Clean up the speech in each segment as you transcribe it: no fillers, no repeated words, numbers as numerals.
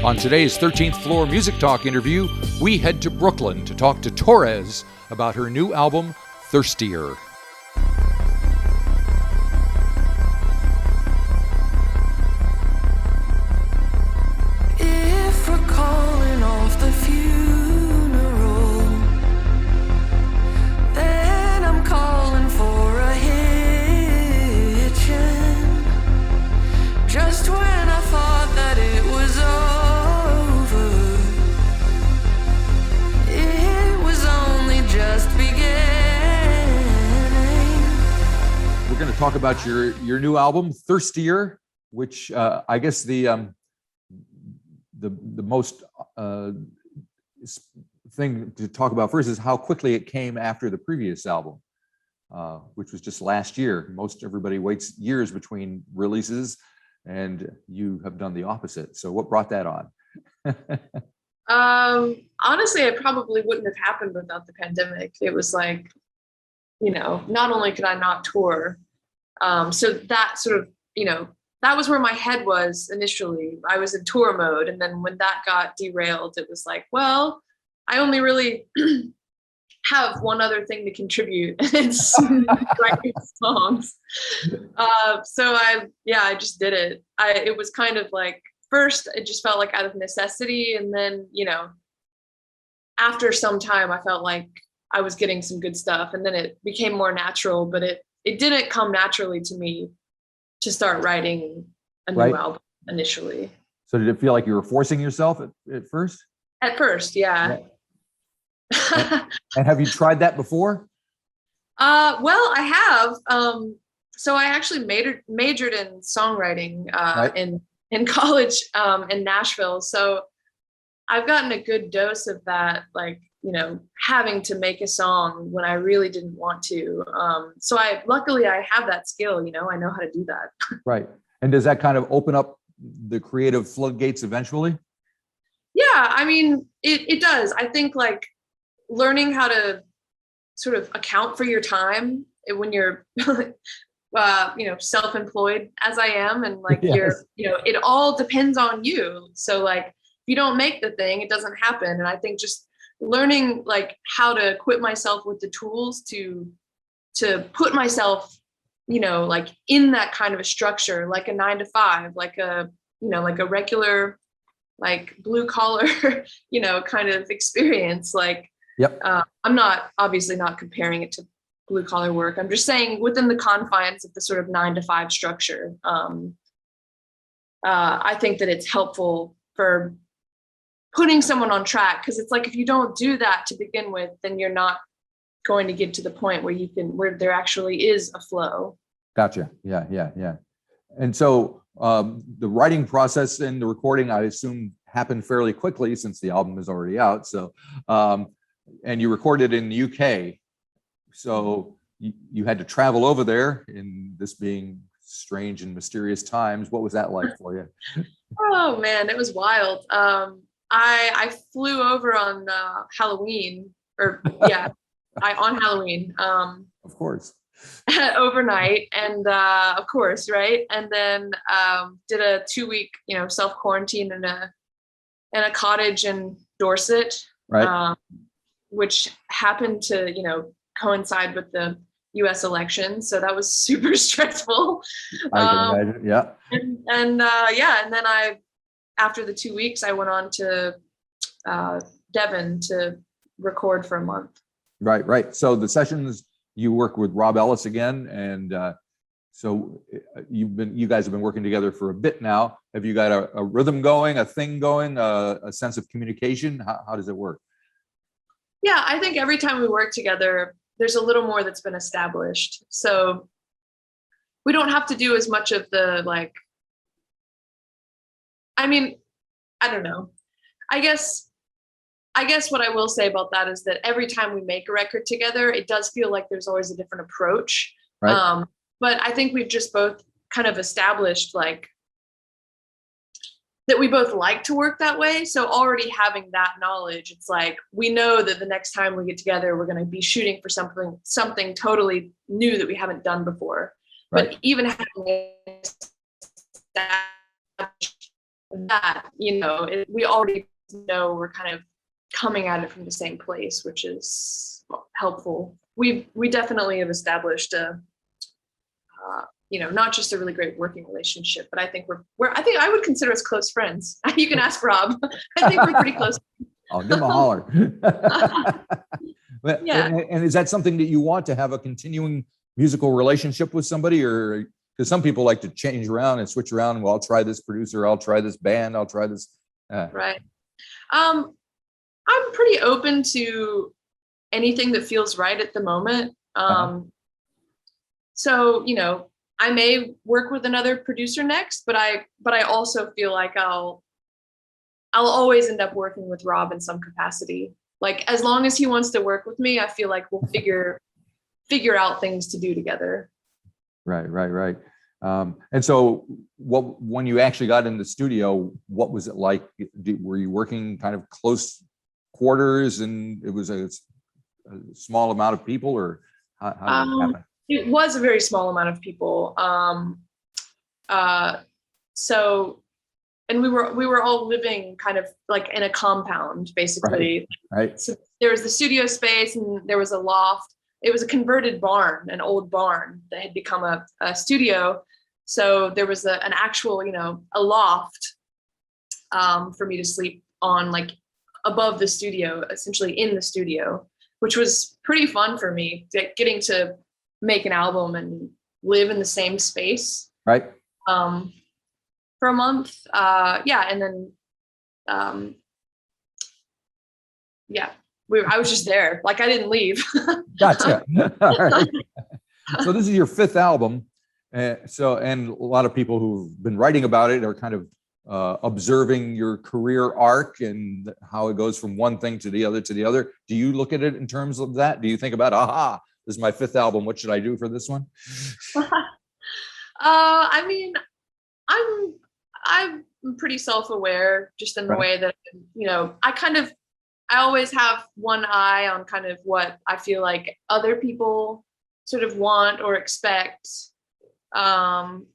On today's 13th Floor Music Talk interview, we head to Brooklyn to talk to Torres about her new album, Thirstier. If we're calling off the funeral, then I'm calling for a hitchin'. Just when I thought that it was over, it was only just beginning. We're going to talk about your new album, Thirstier, which I guess the most thing to talk about first is how quickly it came after the previous album, which was just last year. Most everybody waits years between releases, and you have done the opposite. So what brought that on? Honestly, it probably wouldn't have happened without the pandemic. It was like, not only could I not tour, so that sort of, that was where my head was initially. I was in tour mode. And then when that got derailed, it was like, well, I only really have one other thing to contribute, and it's writing songs. So I just did it. It was kind of like, first, it just felt like out of necessity. And then, after some time, I felt like I was getting some good stuff, and then it became more natural, but it didn't come naturally to me to start writing a new album initially. So did it feel like you were forcing yourself at first? At first, yeah. And have you tried that before? Well, I have. So I actually majored in songwriting in college in Nashville. So I've gotten a good dose of that, like, having to make a song when I really didn't want to. So luckily I have that skill, I know how to do that. Right. And does that kind of open up the creative floodgates eventually? Yeah, I mean, it does. I think like learning how to sort of account for your time when you're, self-employed as I am, and like Yes. it all depends on you. So like, if you don't make the thing, it doesn't happen. And I think just learning like how to equip myself with the tools to put myself, like in that kind of a structure, like a 9-to-5, like a, like a regular, like blue collar, kind of experience. Like, yep. I'm obviously not comparing it to blue collar work. I'm just saying within the confines of the sort of 9-to-5 structure. I think that it's helpful for putting someone on track, because it's like, if you don't do that to begin with, then you're not going to get to the point where there actually is a flow. Gotcha. Yeah. And so the writing process and the recording, I assume, happened fairly quickly since the album is already out. So, and you recorded in the UK. So you had to travel over there, in this being strange and mysterious times. What was that like for you? Oh man, it was wild. I flew over on Halloween, on Halloween. Of course. Overnight, and of course, right. And then did a 2-week, self-quarantine in a cottage in Dorset, right. Which happened to, coincide with the US election. So that was super stressful. I can imagine. Yeah. And then after the 2 weeks, I went on to Devon to record for a month. Right. So the sessions, you work with Rob Ellis again, and so you guys have been working together for a bit now. Have you got a rhythm going, a thing going, a sense of communication? How does it work? Yeah, I think every time we work together, there's a little more that's been established. So we don't have to do as much of the I don't know. I guess what I will say about that is that every time we make a record together, it does feel like there's always a different approach. Right. But I think we've just both kind of established like that we both like to work that way. So already having that knowledge, it's like, we know that the next time we get together, we're going to be shooting for something totally new that we haven't done before. Right. But even having that, we already know we're kind of coming at it from the same place, which is helpful. We definitely have established not just a really great working relationship, but I think I think I would consider us close friends. You can ask Rob. I think we're pretty close. I'll give him a holler. Yeah. And is that something that you want to have a continuing musical relationship with somebody, or because some people like to change around and switch around? Well, I'll try this producer, I'll try this band, I'll try this. Right. I'm pretty open to anything that feels right at the moment. So, I may work with another producer next, but I also feel like I'll always end up working with Rob in some capacity. Like, as long as he wants to work with me, I feel like we'll figure out things to do together. Right. And so when you actually got in the studio, what was it like? Were you working kind of close quarters and it was a small amount of people, or how did it happen? It was a very small amount of people. And we were all living kind of like in a compound, basically. Right. So there was the studio space and there was a loft. It was a converted barn, an old barn that had become a studio. So there was an actual, a loft for me to sleep on, like above the studio, essentially in the studio, which was pretty fun for me, getting to make an album and live in the same space. Right. For a month. And then, I was just there. Like, I didn't leave. Gotcha. All right. So this is your fifth album. And a lot of people who've been writing about it are kind of observing your career arc and how it goes from one thing to the other. Do you look at it in terms of that? Do you think about, this is my fifth album, what should I do for this one? I mean, I'm pretty self-aware, just in the way that, I always have one eye on kind of what I feel like other people sort of want or expect. And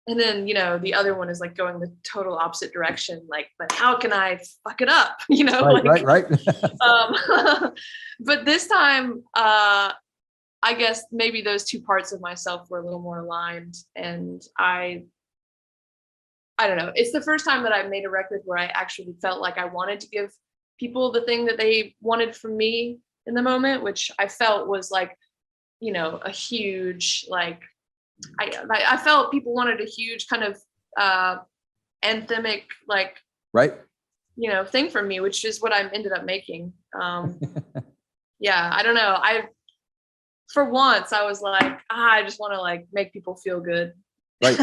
then, the other one is like going the total opposite direction. Like, but how can I fuck it up? Right. But this time, I guess maybe those two parts of myself were a little more aligned, and I don't know. It's the first time that I made a record where I actually felt like I wanted to give people the thing that they wanted from me in the moment, which I felt was like, a huge, like, I felt people wanted a huge kind of anthemic, like, right. Thing from me, which is what I ended up making. I don't know. For once I was like, I just want to like make people feel good. Right.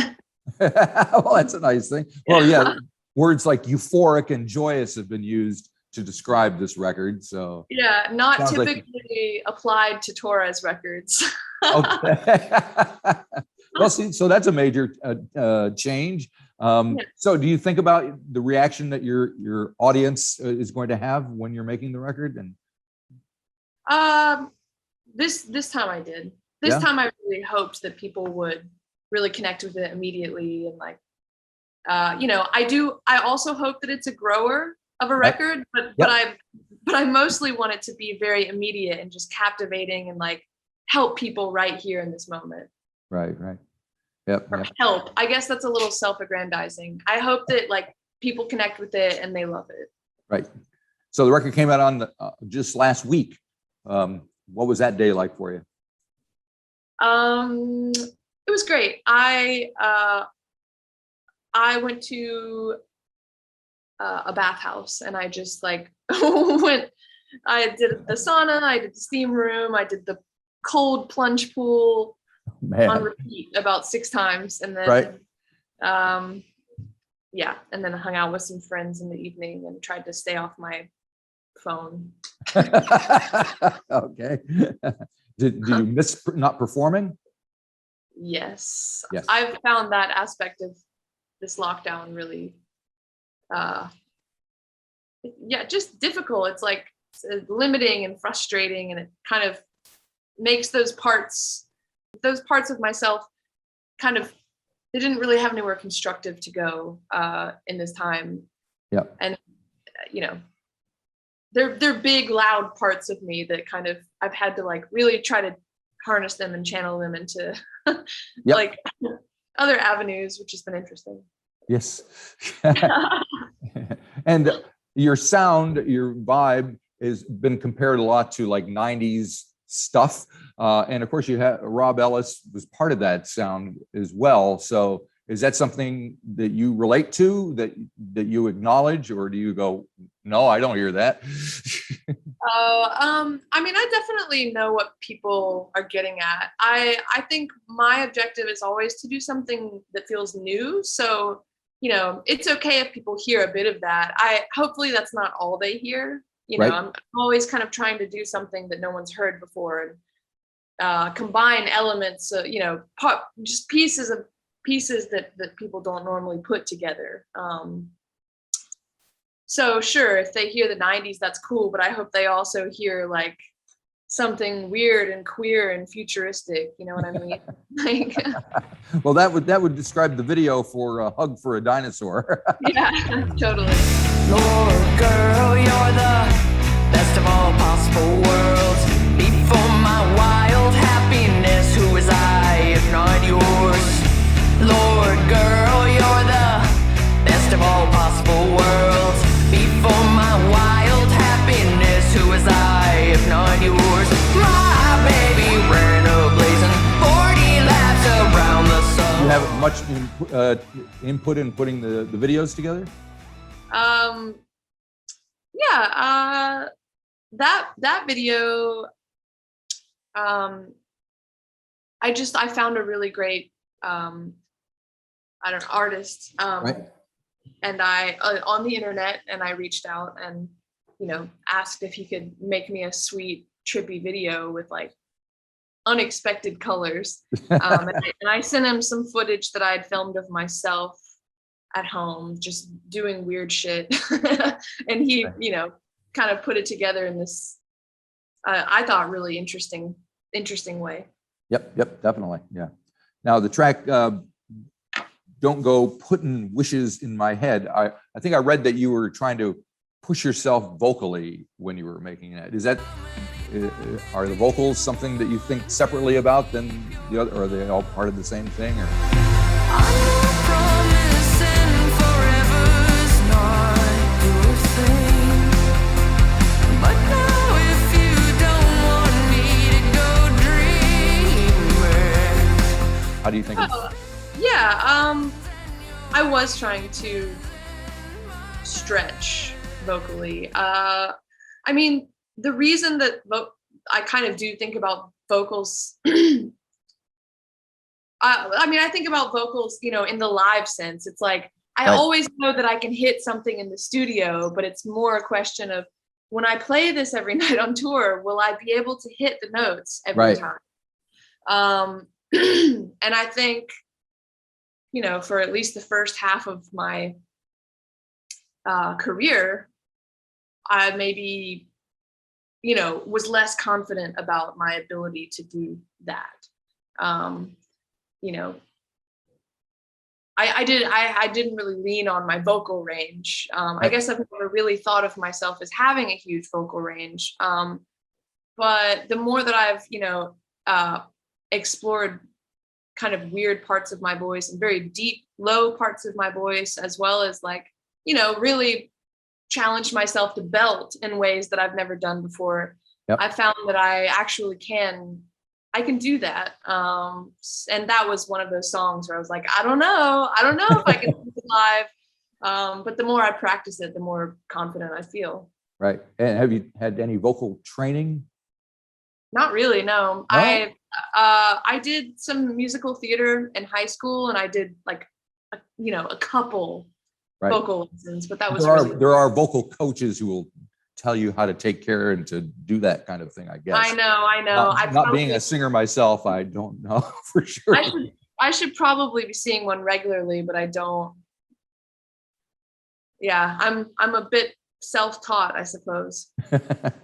Well, that's a nice thing. Well, yeah. Words like euphoric and joyous have been used to describe this record. So yeah, not typically applied to Torres records. Okay. Well, see, so that's a major change. So do you think about the reaction that your audience is going to have when you're making the record? And this time I did. This time I really hoped that people would really connect with it immediately, and like, I also hope that it's a grower of a record, but I mostly want it to be very immediate and just captivating and like help people right here in this moment. Right. Yep. Help. I guess that's a little self-aggrandizing. I hope that like people connect with it and they love it. Right. So the record came out on just last week. What was that day like for you? It was great. I went to a bathhouse and I just like I did the sauna, I did the steam room, I did the cold plunge pool on repeat about 6 times. And then, and then I hung out with some friends in the evening and tried to stay off my phone. Okay. Did you miss not performing? Yes. I've found that aspect of this lockdown really, just difficult. It's like limiting and frustrating, and it kind of makes those parts of myself kind of they didn't really have anywhere constructive to go in this time. Yeah. And you know, they're big, loud parts of me that kind of I've had to like really try to harness them and channel them into like other avenues, which has been interesting. Yes. And your sound, your vibe has been compared a lot to like 90s stuff. And of course you have Rob Ellis was part of that sound as well. So is that something that you relate to, that you acknowledge, or do you go, no, I don't hear that? I mean, I definitely know what people are getting at. I think my objective is always to do something that feels new. So, you know, it's okay if people hear a bit of that. Hopefully that's not all they hear. You know, Right. I'm always kind of trying to do something that no one's heard before, and combine elements, you know, just pieces that people don't normally put together. So sure, if they hear the 90s, that's cool, but I hope they also hear like something weird and queer and futuristic, you know what I mean? Like, Well, that would describe the video for a Hug for a Dinosaur. yeah, totally. Lord, girl, you're the best of all possible worlds. Before my wild happiness, who was I if not yours? Lord, girl, you're the best of all possible worlds. Before my wild happiness, who was I if not yours? My baby ran a blazing 40 laps around the sun. You have much input in putting the videos together? Yeah, that video, I found a really great, I don't know, artist, Right. and I on the internet, and I reached out and, you know, asked if he could make me a sweet trippy video with like unexpected colors. And I sent him some footage that I had filmed of myself at home, just doing weird shit. And he, you know, kind of put it together in this, I thought, really interesting way. Yep, definitely. Yeah. Now the track, Don't Go Putting Wishes in My Head. I think I read that you were trying to push yourself vocally when you were making that. Is that, are the vocals something that you think separately about than the other, or are they all part of the same thing? Or? I'm not promising forever's not your thing. But now if you don't want me to go dreaming. How do you think? Yeah, I was trying to stretch vocally. I mean, the reason that I kind of do think about vocals, I mean, I think about vocals, you know, in the live sense. It's like, I Right. always know that I can hit something in the studio, but it's more a question of when I play this every night on tour, will I be able to hit the notes every Right. time? And I think, you know, for at least the first half of my career, I maybe, you know, was less confident about my ability to do that. You know, I didn't really lean on my vocal range. I guess I've never really thought of myself as having a huge vocal range. But the more that I've, you know, explored kind of weird parts of my voice and very deep, low parts of my voice, as well as like, you know, really challenged myself to belt in ways that I've never done before. Yep. I found that I actually I can do that. And that was one of those songs where I was like, I don't know if I can do it live. But the more I practice it, the more confident I feel. Right. And have you had any vocal training? Not really, no. No? I did some musical theater in high school, and I did like, you know, a couple Right. vocal lessons, but that was There are vocal coaches who will tell you how to take care and to do that kind of thing, I guess. I know. Not being a singer myself, I don't know for sure. I should probably be seeing one regularly, but I don't. Yeah, I'm a bit self-taught, I suppose.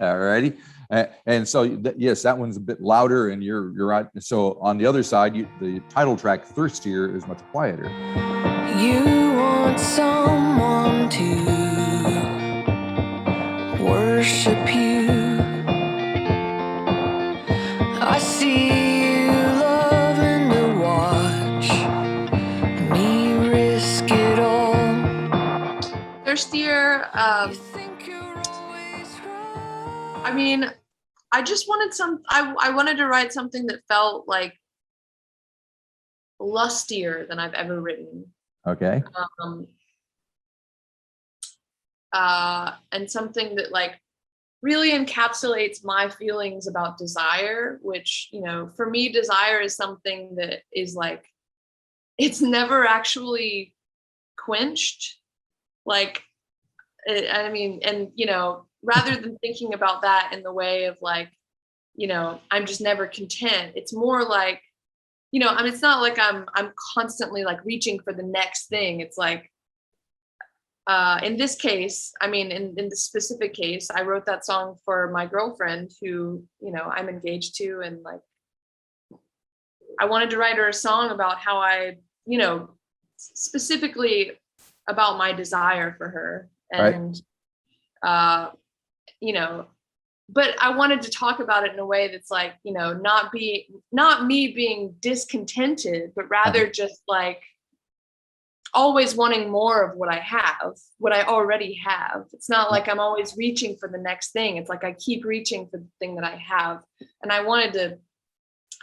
All righty. And so, yes, that one's a bit louder, and you're right. So on the other side, the title track "Thirstier" is much quieter. You want someone to worship you. I see you loving to watch me risk it all. Thirstier, I mean, I just wanted I wanted to write something that felt like lustier than I've ever written. Okay. And something that like really encapsulates my feelings about desire, which, you know, for me, desire is something that is like, it's never actually quenched. Like, I mean, and, you know, rather than thinking about that in the way of like, you know, I'm just never content, it's more like, you know, I mean, it's not like I'm constantly like reaching for the next thing. It's like, in this case, I mean, in the specific case, I wrote that song for my girlfriend who, you know, I'm engaged to, and like, I wanted to write her a song about how I, you know, specifically about my desire for her. And, you know, but I wanted to talk about it in a way that's like, you know, not me being discontented, but rather just like always wanting more of what I have, what I already have. It's not like I'm always reaching for the next thing. It's like I keep reaching for the thing that I have. And I wanted to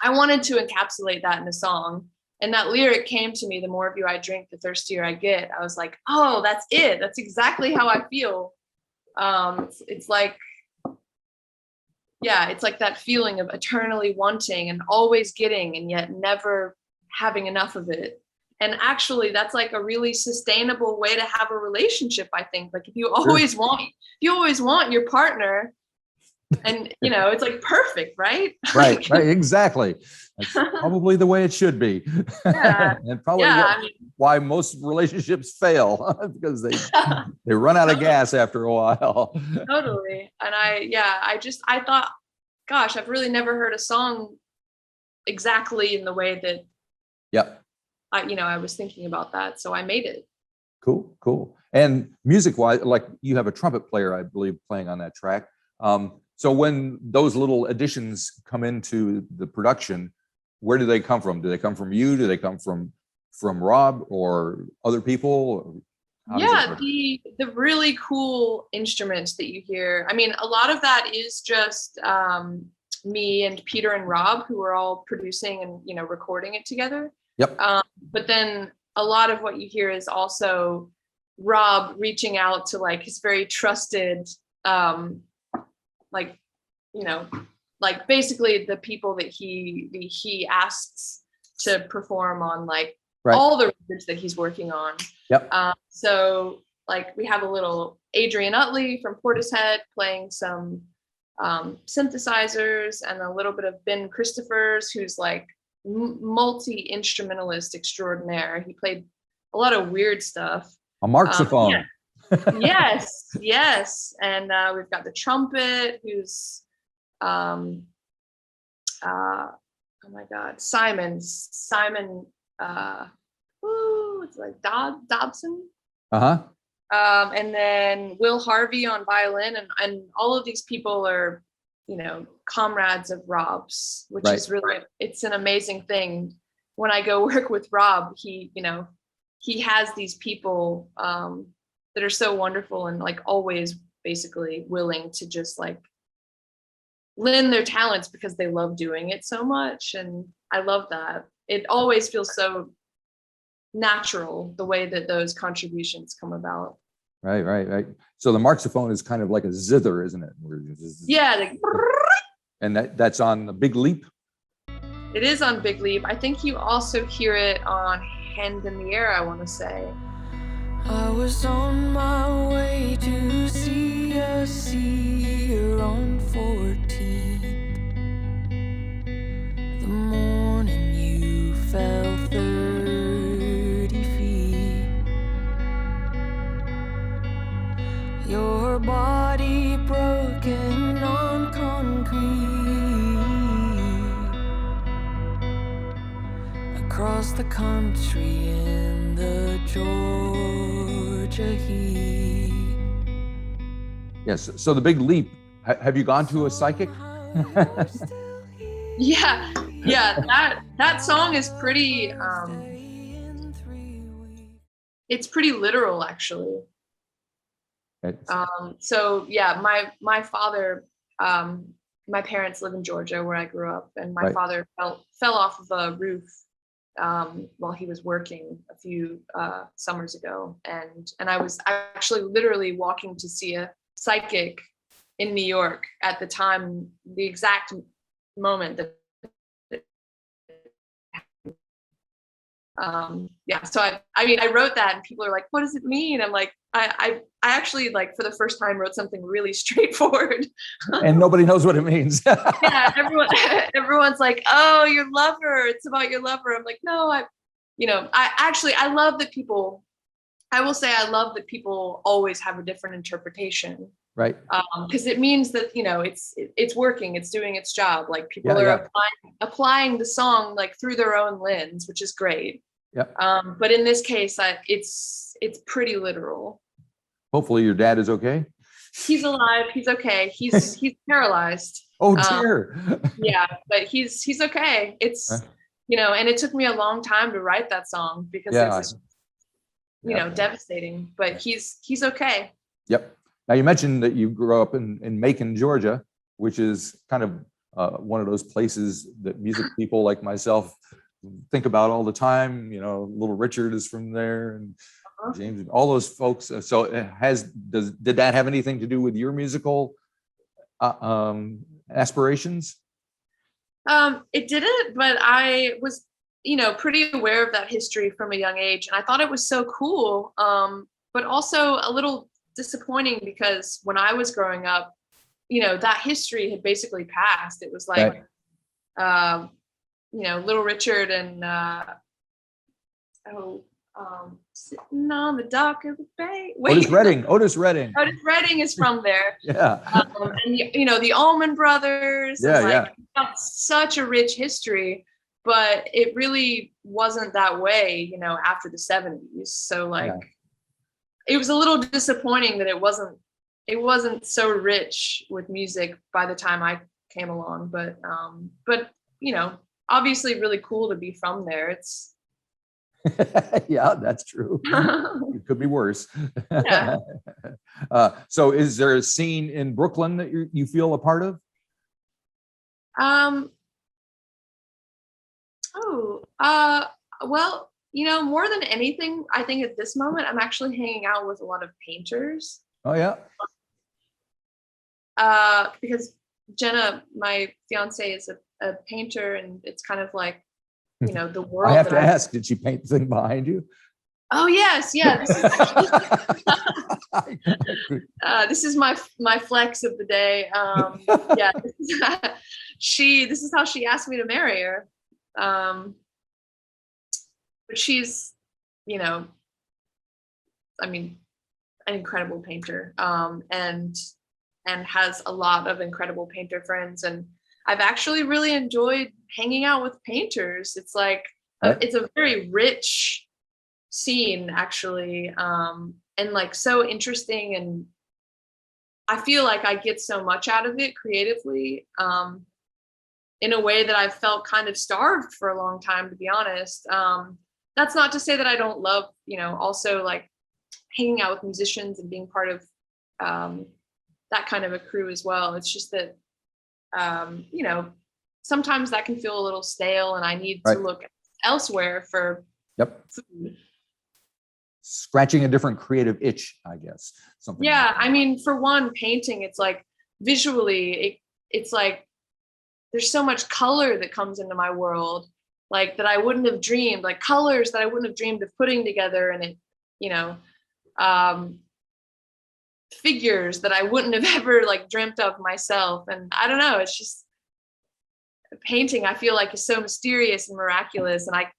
encapsulate that in a song. And that lyric came to me: the more of you I drink, the thirstier I get. I was like, oh, that's it. That's exactly how I feel. It's like, yeah, it's like that feeling of eternally wanting and always getting and yet never having enough of it. And actually, that's like a really sustainable way to have a relationship, I think. Like if you always want your partner, and you know, it's like perfect, right? Right, exactly. That's probably the way it should be. Yeah. And probably why most relationships fail, because they run out of gas after a while. Totally. And I thought, gosh, I've really never heard a song exactly in the way that I was thinking about that. So I made it. Cool. And music-wise, like you have a trumpet player, I believe, playing on that track. So when those little additions come into the production, where do they come from? Do they come from you? Do they come from Rob or other people? The really cool instruments that you hear. I mean, a lot of that is just me and Peter and Rob, who are all producing and, you know, recording it together. Yep. But then a lot of what you hear is also Rob reaching out to like his very trusted, like, you know, like basically the people that he asks to perform on like all the records that he's working on. Yep. So like we have a little Adrian Utley from Portishead playing some synthesizers, and a little bit of Ben Christophers, who's like multi-instrumentalist extraordinaire. He played a lot of weird stuff. A marxophone. Yes. And we've got the trumpet, who's oh my God, Simon, it's like Dobson. And then Will Harvey on violin, and all of these people are, you know, comrades of Rob's, which is really, it's an amazing thing. When I go work with Rob, he has these people that are so wonderful and like always basically willing to just like lend their talents because they love doing it so much. And I love that. It always feels so natural, the way that those contributions come about. Right. So the marxophone is kind of like a zither, isn't it? Yeah. Like, and that's on the Big Leap? It is on Big Leap. I think you also hear it on Hand in the Air, I want to say. I was on my way to see a seer on 14th. The morning you fell 30 feet. Your body broken on concrete across the country in the Georgia heat. Yes. So the big leap. Have you gone to a psychic? Yeah, that song is pretty. It's pretty literal, actually. So yeah, my father, my parents live in Georgia where I grew up, and my father fell off of a roof while he was working a few summers ago, and I was actually literally walking to see a psychic in New York at the time, the exact moment that so I mean I wrote that and people are like, what does it mean? I'm like, I actually, like, for the first time wrote something really straightforward. And nobody knows what it means. Yeah, everyone's like, oh, your lover, it's about your lover. I'm like, no, I love that people, I will say I love that people always have a different interpretation. Right. Because it means that, it's working, it's doing its job. Like, people are applying the song, like, through their own lens, which is great. Yep. But in this case, it's pretty literal. Hopefully your dad is okay. He's alive. He's okay. He's paralyzed. Oh dear. Yeah, but he's okay. It's and it took me a long time to write that song because it was devastating. But he's okay. Yep. Now, you mentioned that you grew up in Macon, Georgia, which is kind of one of those places that music people like myself think about all the time. Little Richard is from there, and James, all those folks. So did that have anything to do with your musical aspirations? It didn't, but I was, pretty aware of that history from a young age, and I thought it was so cool, but also a little disappointing because when I was growing up, that history had basically passed. It was like, Little Richard and sitting on the dock of the bay. Otis Redding. Otis Redding is from there. Yeah. And the Allman Brothers. Yeah. Got such a rich history, but it really wasn't that way, after the 70s. So it was a little disappointing that it wasn't so rich with music by the time I came along, but obviously really cool to be from there. It's yeah, that's true. It could be worse. Yeah. So is there a scene in Brooklyn that you feel a part of? Well, more than anything, I think at this moment, I'm actually hanging out with a lot of painters. Oh, yeah. Because Jenna, my fiance, is a painter, and it's kind of like, the world. I have to ask, did she paint the thing behind you? Oh, yes. Yeah. This is my flex of the day. Yeah. This is how she asked me to marry her. But she's, an incredible painter, and has a lot of incredible painter friends. And I've actually really enjoyed hanging out with painters. It's like, it's a very rich scene, actually, and like so interesting. And I feel like I get so much out of it creatively, in a way that I've felt kind of starved for a long time, to be honest. That's not to say that I don't love, also like hanging out with musicians and being part of that kind of a crew as well. It's just that, sometimes that can feel a little stale, and I need to look elsewhere for food. Scratching a different creative itch, I guess. Something. Yeah, for one, painting, it's like visually, it's like there's so much color that comes into my world, like that I wouldn't have dreamed, like colors that I wouldn't have dreamed of putting together, and it, figures that I wouldn't have ever like dreamt of myself. And I don't know, it's just painting, I feel like, is so mysterious and miraculous. And I,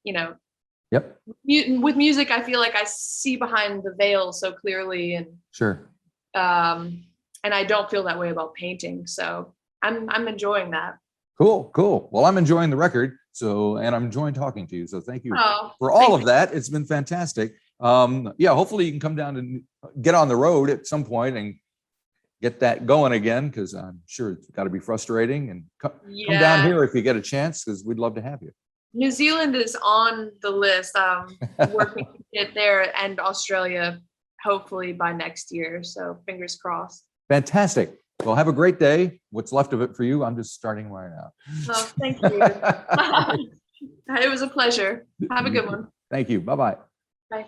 with music, I feel like I see behind the veil so clearly. And sure. And I don't feel that way about painting. So I'm enjoying that. Cool. Well, I'm enjoying the record. So, and I'm enjoying talking to you. So thank you Oh, for all of thank that. It's been fantastic. Yeah, hopefully you can come down and get on the road at some point and get that going again, because I'm sure it's got to be frustrating. And come down here if you get a chance, because we'd love to have you. New Zealand is on the list. Working to get there, and Australia hopefully by next year. So fingers crossed. Fantastic. Well, have a great day. What's left of it for you? I'm just starting right now. Oh, thank you. It was a pleasure. Have a good one. Thank you. Bye-bye. Bye.